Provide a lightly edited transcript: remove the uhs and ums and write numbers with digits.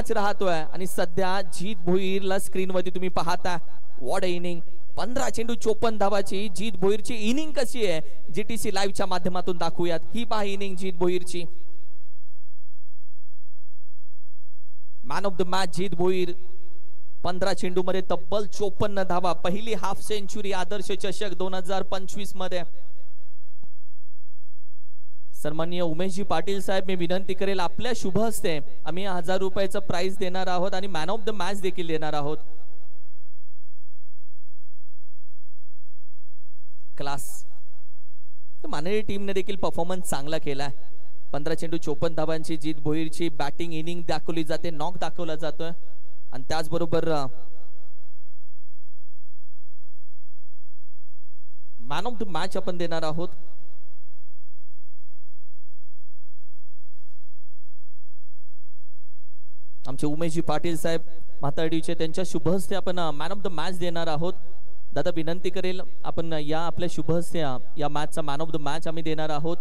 Match राहतोय आणि सध्या जीत भोईरला स्क्रीनवरती तुम्ही पाहता. What a inning. 15 चेंडू 54 धावाची जीत भोईरची इनिंग कशी आहे जीटीसी लाईव्हच्या माध्यमातून दाखवूयात. ही पहा इनिंग जीत भोईरची. Man of the match Jeet Bhoir. 15 चेंडू मध्ये तब्बल 54 धावा. पहिली हाफ सेंचुरी आदर्श चषक 2025 मध्ये. सन्माननीय उमेशजी पाटील साहेब, मी विनंती करेल आपल्या शुभ हस्ते आम्ही 1000 रुपयाचं प्राइज देणार आहोत आणि मॅन ऑफ द मॅच देखील देणार आहोत. क्लास. तर मानेरी टीमने देखील परफॉर्मन्स चांगला केलाय. 15 चेंडू 54 धावांची जीत भोईरची बॅटिंग इनिंग दाखवली जाते, नॉक दाखवला जातोय आणि त्याचबरोबर मॅन ऑफ द मॅच आपण देणार आहोत. आमचे उमेशजी पाटील साहेब म्हाताडीचे, त्यांच्या शुभ हस्ते आपण मॅन ऑफ द मॅच देणार आहोत. दादा विनंती करेल आपण या आपल्या शुभ हस्ते या मॅचचा मॅन ऑफ द मॅच आम्ही देणार आहोत.